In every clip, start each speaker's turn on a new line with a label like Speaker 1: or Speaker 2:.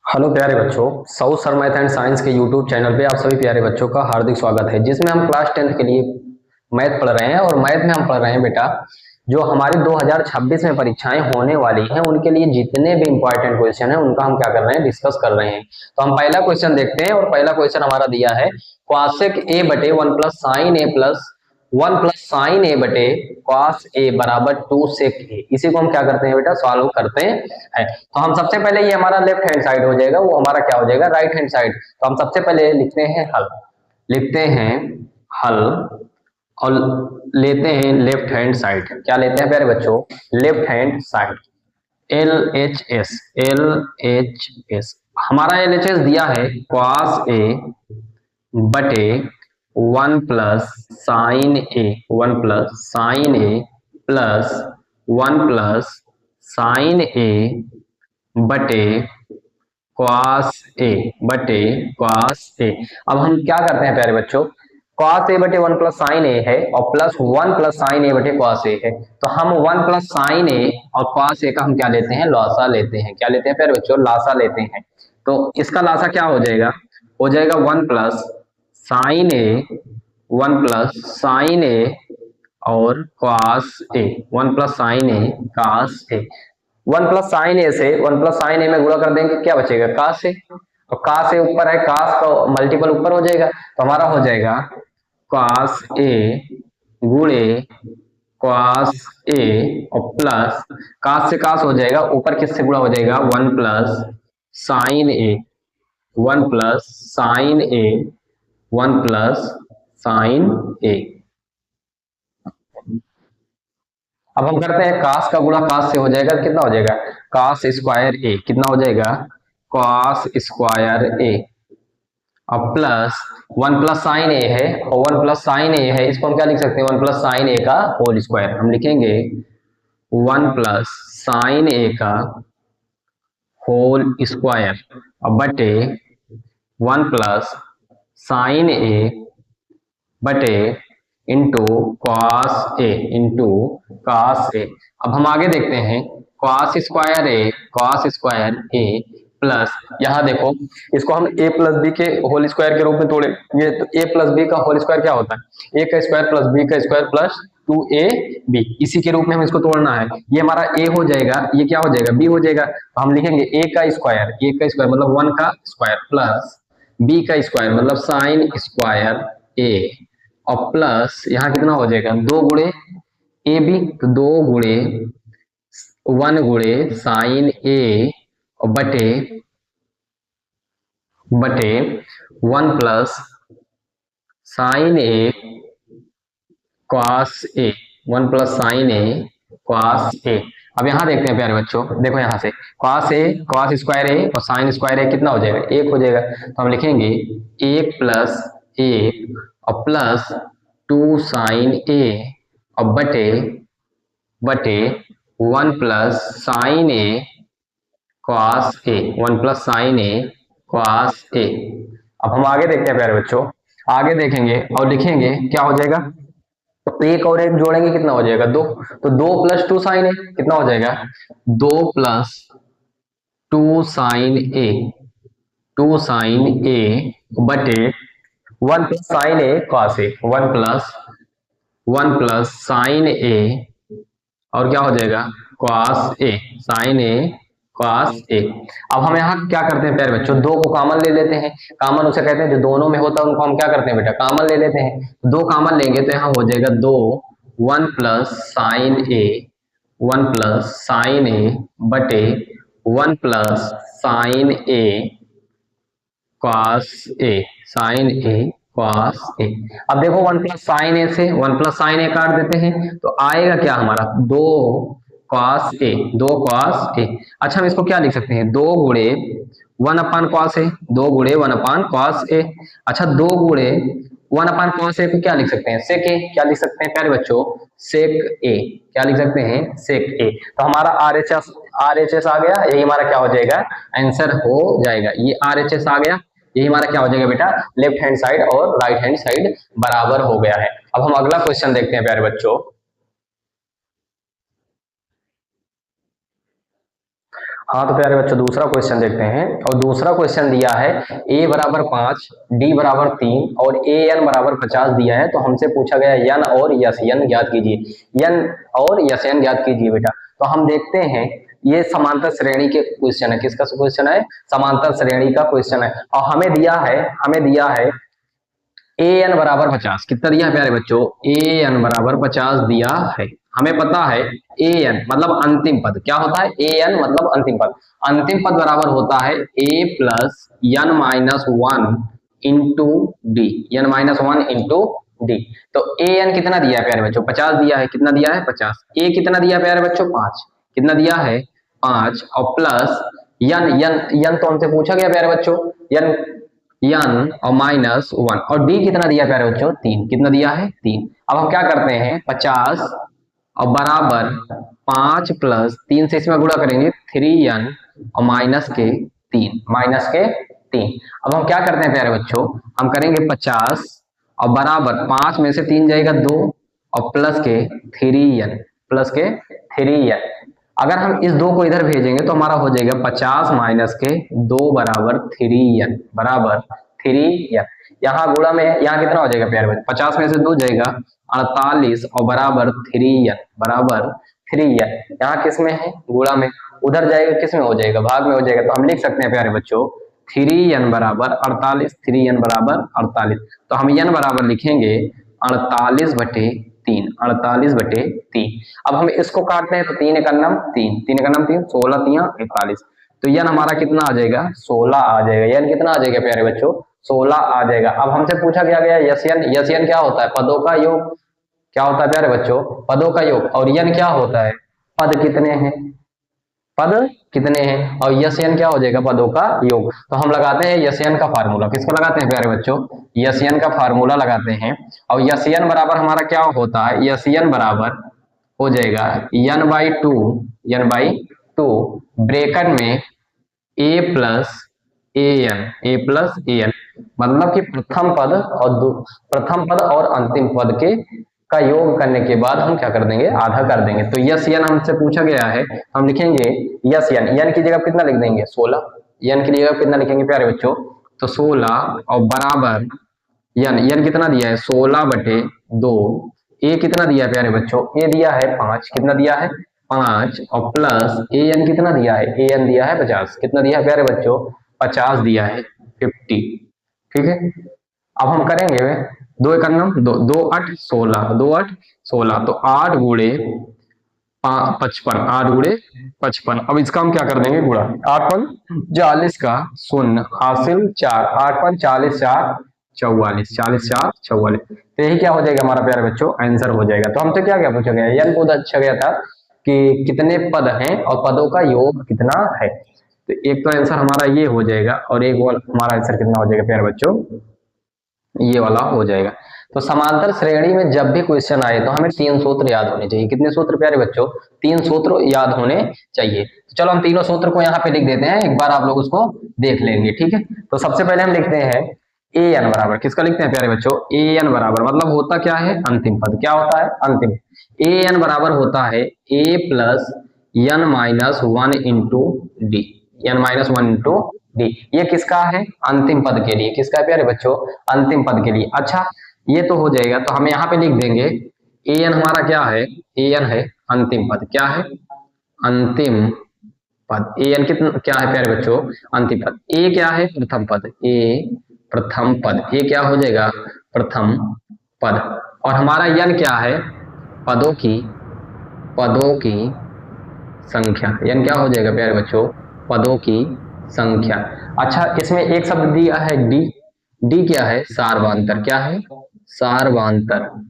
Speaker 1: Hello प्यारे बच्चों। South sir math and science के यूट्यूब चैनल पे आप सभी प्यारे बच्चों का हार्दिक स्वागत है, जिसमें हम क्लास 10th के लिए मैथ पढ़ रहे हैं। और मैथ में हम पढ़ रहे हैं बेटा, जो हमारी 2026 में परीक्षाएं होने वाली हैं उनके लिए जितने भी इंपॉर्टेंट क्वेश्चन हैं उनका हम क्या कर रहे हैं, डिस्कस कर रहे हैं। तो हम पहला क्वेश्चन देखते हैं, और पहला क्वेश्चन हमारा दिया है cosec a बटे 1 plus sign A cos A बराबर 2 सेक ए। इसी को हम क्या करते हैं बेटा, सॉल्व करते हैं। तो हम सबसे पहले, ये हमारा लेफ्ट हैंड साइड हो जाएगा, वो हमारा क्या हो जाएगा, राइट हैंड साइड। तो हम सबसे पहले लिखते हैं हल, लिखते हैं हल, और लेते हैं लेफ्ट हैंड साइड। क्या लेते हैं प्यारे बच्चों, left hand side. L H S, L H S, हमारा एल एच एस दिया है कॉस ए बटे 1 प्लस साइन ए प्लस 1 प्लस साइन ए बटे कॉस ए। अब हम क्या करते हैं प्यारे बच्चों, कॉस ए बटे 1 प्लस साइन ए है, और प्लस 1 प्लस साइन ए बटे कॉस ए है। तो हम 1 प्लस साइन ए और कॉस ए का हम क्या लेते हैं, लॉसा लेते हैं। क्या लेते हैं प्यारे बच्चों, लासा लेते हैं। तो इसका लासा क्या हो जाएगा 1 प्लस साइन ए, 1 प्लस साइन ए और cos A, 1 plus sign A cos A. 1 plus sign ए से 1 प्लस साइन ए में गुणा कर देंगे, क्या बचेगा, कास ए। तो कास ए ऊपर है, कास का मल्टीपल ऊपर हो जाएगा, तो हमारा हो जाएगा कॉस ए गुणे कॉस ए और प्लस कास से कास हो जाएगा, ऊपर किससे गुणा हो जाएगा, 1 प्लस साइन ए, 1 प्लस साइन ए, 1 प्लस साइन ए। अब हम करते हैं कास का गुणा कास से हो जाएगा, कितना हो जाएगा, कास स्क्वायर ए, कितना हो जाएगा, कॉस स्क्वायर ए। अब प्लस 1 प्लस साइन ए है, और 1 प्लस साइन ए है, इसको हम क्या लिख सकते हैं, 1 प्लस साइन ए का होल स्क्वायर। हम लिखेंगे 1 प्लस साइन ए का होल स्क्वायर, अब बटे 1 प्लस साइन ए बटे इंटू कॉस ए। अब हम आगे देखते हैं, कॉस स्क्वायर ए प्लस, यहाँ देखो, इसको हम ए प्लस बी के होल स्क्वायर के रूप में तोड़ेंगे। तो ए प्लस बी का होल स्क्वायर क्या होता है, ए का स्क्वायर प्लस बी का स्क्वायर प्लस 2ab। इसी के रूप में हम इसको तोड़ना है। ये हमारा ए हो जाएगा, ये क्या हो जाएगा, बी हो जाएगा। तो हम लिखेंगे ए का स्क्वायर मतलब 1 का स्क्वायर प्लस बी का स्क्वायर मतलब साइन स्क्वायर ए, और प्लस यहाँ कितना हो जाएगा, 2 गुणे ए बी, तो 2 गुणे 1 गुणे साइन ए और बटे 1 plus sign A cos A, 1 plus sign A cos A. अब यहाँ देखते हैं प्यारे बच्चों, देखो यहाँ से कॉस स्क्वायर ए और साइन स्क्वायर ए कितना हो जाएगा, 1 हो जाएगा। तो हम लिखेंगे 1 प्लस 1 और प्लस 2 साइन ए और बटे 1 plus sign A cos A, 1 plus sign A cos A. अब हम आगे देखते हैं प्यारे बच्चों, आगे देखेंगे और लिखेंगे क्या हो जाएगा, तो एक और एक जोड़ेंगे, कितना हो जाएगा, 2। तो 2 प्लस 2 साइन ए कितना हो जाएगा, 2 प्लस 2 साइन ए, 2 साइन ए बटे 1 plus sign A cos A, 1 plus sign ए और क्या हो जाएगा, cos A, sign A cos A. अब हम यहाँ क्या करते हैं प्यारे बच्चों, 2 को कॉमन ले लेते हैं। कॉमन उसे कहते हैं जो दोनों में होता है, उनको हम क्या करते हैं बेटा, कॉमन ले लेते हैं। 2 कॉमन लेंगे तो यहाँ हो जाएगा 2, 1 प्लस साइन ए बटे 1 plus sign A cos A, sign A cos A. अब देखो 1 प्लस साइन ए से 1 प्लस साइन ए काट देते हैं, तो आएगा क्या हमारा, 2 कॉस ए, 2 कॉस ए। अच्छा, हम इसको क्या लिख सकते हैं, 2 गुणे 1/कॉस ए, 2 गुणे 1/कॉस ए। अच्छा, 2 गुणे 1/कॉस ए को क्या लिख सकते हैं, सेक ए। क्या लिख सकते हैं प्यारे बच्चों, सेक ए। क्या लिख सकते हैं, सेक ए। तो हमारा आरएचएस आ गया, यही हमारा क्या हो जाएगा, आंसर हो जाएगा। ये आरएचएस आ गया, यही हमारा क्या हो जाएगा बेटा, लेफ्ट हैंड साइड और राइट हैंड साइड बराबर हो गया है। अब हम अगला क्वेश्चन देखते हैं प्यारे बच्चों। हाँ तो प्यारे बच्चों दूसरा क्वेश्चन देखते हैं। और दूसरा क्वेश्चन दिया है a बराबर 5, d बराबर 3 और a n बराबर 50 दिया है। तो हमसे पूछा गया n और यस n ज्ञात कीजिए। n और यस n ज्ञात कीजिए बेटा। तो हम देखते हैं ये समांतर श्रेणी के क्वेश्चन है। किसका क्वेश्चन है? समांतर श्रेणी का क्वेश्चन है। और हमें दिया है ए एन बराबर 50। कितना दिया है प्यारे बच्चों? ए एन बराबर 50 दिया है। हमें पता है ए एन मतलब अंतिम पद क्या होता है? ए एन मतलब अंतिम पद। अंतिम पद बराबर होता है a plus n minus one into d. N minus one into d. तो ए एन कितना दिया है प्यारे बच्चों? 50 दिया है। कितना दिया है? 50। ए कितना दिया है प्यारे बच्चों? 5। कितना दिया है? 5 और प्लस यन यन यन तो हमसे पूछा गया प्यारे बच्चों यन यन और माइनस वन। और डी कितना दिया प्यारे बच्चों? 3। कितना दिया है? 3। अब हम क्या करते हैं 50 और बराबर 5 प्लस 3 से इसमें गुणा करेंगे 3n और माइनस के 3 माइनस के 3। अब हम क्या करते हैं प्यारे बच्चों? हम करेंगे 50 और बराबर 5 में से 3 जाएगा 2 और प्लस के 3n प्लस के 3n। अगर हम इस 2 को इधर भेजेंगे तो हमारा हो जाएगा 50 माइनस के 2 बराबर 3n बराबर 3n। यहाँ गुणा में यहाँ कितना हो जाएगा प्यारे बच्चे? 50 में से 2 जाएगा 48 और बराबर 3n बराबर 3n। यहाँ किस में है? गुणा में। उधर जाएगा किस में हो जाएगा? भाग में हो जाएगा। तो हम लिख सकते हैं प्यारे बच्चों 3n बराबर 48। 3n बराबर 48। तो हम n बराबर लिखेंगे 48/3। 48/3। अब हम इसको काटते हैं तो 3 एकन्नम 3, 3 एकन्नम 3, 16 तिया 41। तो यन हमारा कितना आ जाएगा? 16 आ जाएगा। यन कितना आ जाएगा प्यारे बच्चों? 16 आ जाएगा। अब हमसे पूछा गया यस यन क्या होता है? पदों का योग। क्या होता है प्यारे बच्चों? पदों का योग। और यन क्या होता है? पद कितने हैं? पद कितने हैं? और यस एन क्या हो जाएगा? पदों का योग। तो हम लगाते हैं यस एन का फार्मूला। किसको लगाते हैं प्यारे बच्चों? यस एन का फार्मूला लगाते हैं। और यस एन बराबर हमारा क्या होता है? यस एन बराबर हो जाएगा n बाई टू ब्रेकेट में a प्लस ए एन मतलब कि प्रथम पद और अंतिम पद के का योग करने के बाद हम क्या कर देंगे? आधा कर देंगे। तो यस एन हमसे पूछा गया है, हम लिखेंगे यस एन की जगह कितना लिख देंगे? 16। एन की जगह कितना लिखेंगे प्यारे बच्चों? तो 16 और बराबर एन कितना दिया है? 16/2। ए कितना दिया है प्यारे बच्चों? ए दिया है 5। कितना दिया है? 5 और प्लस ए एन कितना दिया है? ए एन दिया है 50। कितना दिया है प्यारे बच्चों? 50 दिया है 50। ठीक है। अब हम करेंगे 2 एकन्नम 2, 2 8 16, 2 8 16। तो 8 गुणे 55, 8 गुणे 55। अब इसका हम क्या कर देंगे? गुणा। 8 पंच 40 का शून्य हासिल 4, 8 पंच 40 4 44, 40 4 44। तो यही क्या हो जाएगा हमारा प्यारे बच्चों? आंसर हो जाएगा। तो हमसे क्या क्या पूछा गया? यन को पूछा गया था कि कितने पद हैं और पदों का योग कितना है। तो एक तो आंसर हमारा ये हो जाएगा और एक हमारा आंसर कितना हो जाएगा प्यारे बच्चों? ये वाला हो जाएगा। तो समांतर श्रेणी में जब भी क्वेश्चन आए तो हमें 3 सूत्र याद होने चाहिए। कितने सूत्र प्यारे बच्चों? 3 सूत्र याद होने चाहिए। तो चलो हम तीनों सूत्र को यहाँ पे लिख देते हैं, एक बार आप लोग उसको देख लेंगे। ठीक है। तो सबसे पहले हम लिखते हैं ए एन बराबर, किसका लिखते हैं प्यारे बच्चों? ए एन बराबर मतलब होता क्या है? अंतिम पद। क्या होता है? अंतिम। ए एन बराबर होता है a plus n minus one into d. N minus one into d. ये किसका है? अंतिम पद के लिए। किसका है प्यारे बच्चों? अंतिम पद के लिए। अच्छा ये तो हो जाएगा। तो हम यहाँ पे लिख देंगे ए एन हमारा क्या है? ए एन है अंतिम पद। क्या है? अंतिम पद। ए एन कितना क्या है प्यारे बच्चों? अंतिम पद। ए क्या है? प्रथम पद। ए प्रथम पद। ये क्या हो जाएगा? प्रथम पद। और हमारा यन क्या है? पदों की संख्या। यन क्या हो जाएगा प्यारे बच्चों? पदों की संख्या। अच्छा इसमें एक शब्द दिया है डी। डी क्या है? सार्वधातुक। क्या है? सार्वधातुक।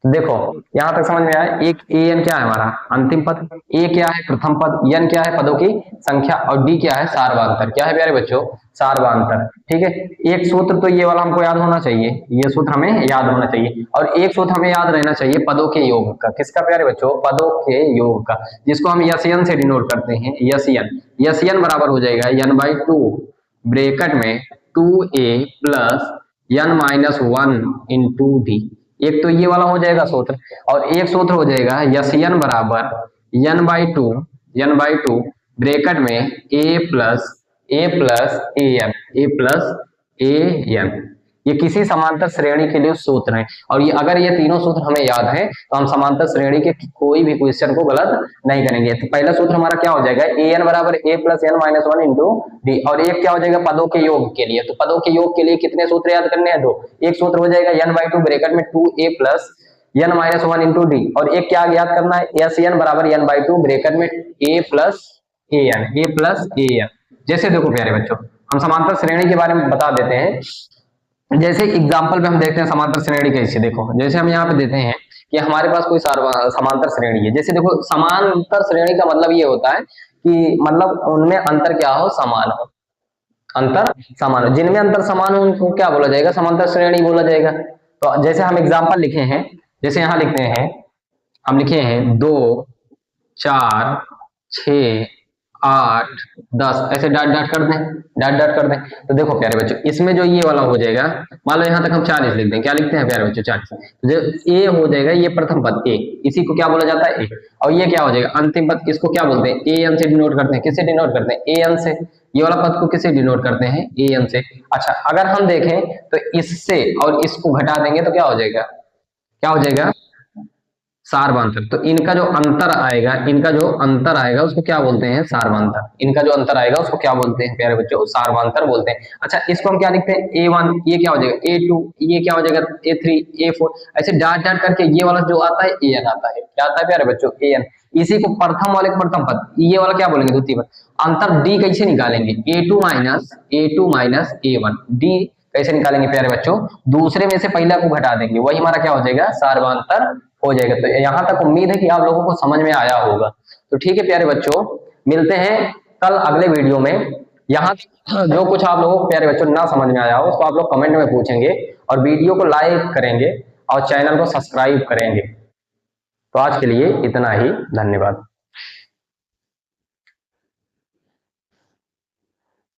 Speaker 1: देखो यहां तक समझ में आया। एक ए एन क्या है हमारा? अंतिम पद। ए क्या है? प्रथम पद। एन क्या है? पदों की संख्या। और डी क्या है? सार्वधातुक। क्या है प्यारे बच्चों? सार्वधातुक। ठीक है। एक सूत्र तो ये वाला हमको याद होना चाहिए, ये सूत्र हमें याद होना चाहिए। और एक सूत्र हमें याद रहना चाहिए पदों के योग का। किसका प्यारे बच्चों? पदों के योग का, जिसको हम यस से डिनोट करते हैं। यस एन बराबर हो जाएगा n/2 ब्रेकेट में 2a plus n minus one into D. एक तो ये वाला हो जाएगा सूत्र। और एक सूत्र हो जाएगा यस एन बराबर n/2 n/2 ब्रैकेट में a+an ये किसी समांतर श्रेणी के लिए सूत्र है। और ये अगर ये तीनों सूत्र हमें याद है तो हम समांतर श्रेणी के कोई भी क्वेश्चन को गलत नहीं करेंगे। तो पहला सूत्र हमारा क्या हो जाएगा, an बराबर a+n-1 इंटू डी। और एक क्या हो जाएगा, पदों के योग के लिए। तो पदों के योग के लिए कितने सूत्र याद करने हैं, 2। एक सूत्र हो जाएगा n/2 ब्रैकेट में 2a+n-1 इंटू डी। और एक क्या याद करना है, sn बराबर n/2 ब्रैकेट में a+an। जैसे देखो प्यारे बच्चों, हम समांतर श्रेणी के बारे में बता देते हैं। जैसे एग्जांपल पे हम देखते हैं समांतर श्रेणी कैसे। देखो जैसे हम यहाँ पे देते हैं कि हमारे पास कोई समांतर श्रेणी है। जैसे देखो समांतर श्रेणी का मतलब ये होता है कि मतलब उनमें अंतर क्या हो, समान हो। अंतर समान हो, जिनमें अंतर समान हो उनको क्या बोला जाएगा, समांतर श्रेणी बोला जाएगा। तो जैसे हम एग्जांपल लिखे हैं, जैसे यहाँ लिखते हैं, हम लिखे हैं 2, 4, 6, 8, 10 ऐसे डॉट डॉट कर दें, डॉट डॉट कर दें। तो देखो प्यारे बच्चों, इसमें जो ये वाला हो जाएगा, मान लो यहाँ तक हम 40 लिख दें। क्या लिखते हैं प्यारे बच्चों, 40। जो ए हो जाएगा ये प्रथम पद ए, इसी को क्या बोला जाता है, ए। और ये क्या हो जाएगा अंतिम पद, इसको क्या बोलते हैं, ए एन से डिनोट करते हैं। किससे डिनोट करते हैं, ए एन से। ये वाला पद को किससे डिनोट करते हैं, ए एन से। अच्छा अगर हम देखें तो इससे और इसको घटा देंगे तो क्या हो जाएगा, क्या हो जाएगा, सार्वंतर। तो इनका जो अंतर आएगा, उसको क्या बोलते हैं, सार्वंतर। इनका जो अंतर आएगा उसको क्या बोलते हैं प्यारे बच्चों, सार्वंतर बोलते हैं। अच्छा इसको हम क्या लिखते हैं, a1, ये क्या हो जाएगा a2, ये क्या हो जाएगा a3, a4 ऐसे डॉट डॉट करके ये वाला जो आता है an आता है। क्या आता है प्यारे बच्चों, an। इसी को प्रथम वाले को प्रथम पद, ये वाला क्या बोलेंगे, द्वितीय पद। अंतर d कैसे निकालेंगे, a2 माइनस a1, d कैसे निकालेंगे प्यारे बच्चों, दूसरे में से पहला को घटा देंगे, वही हमारा क्या हो जाएगा, सार्वंतर हो जाएगा। तो यहाँ तक उम्मीद है कि आप लोगों को समझ में आया होगा। तो ठीक है प्यारे बच्चों, मिलते हैं कल अगले वीडियो में। यहाँ जो कुछ आप लोगों को प्यारे बच्चों ना समझ में आया हो उसको आप लोग कमेंट में पूछेंगे और वीडियो को लाइक करेंगे और चैनल को सब्सक्राइब करेंगे। तो आज के लिए इतना ही, धन्यवाद।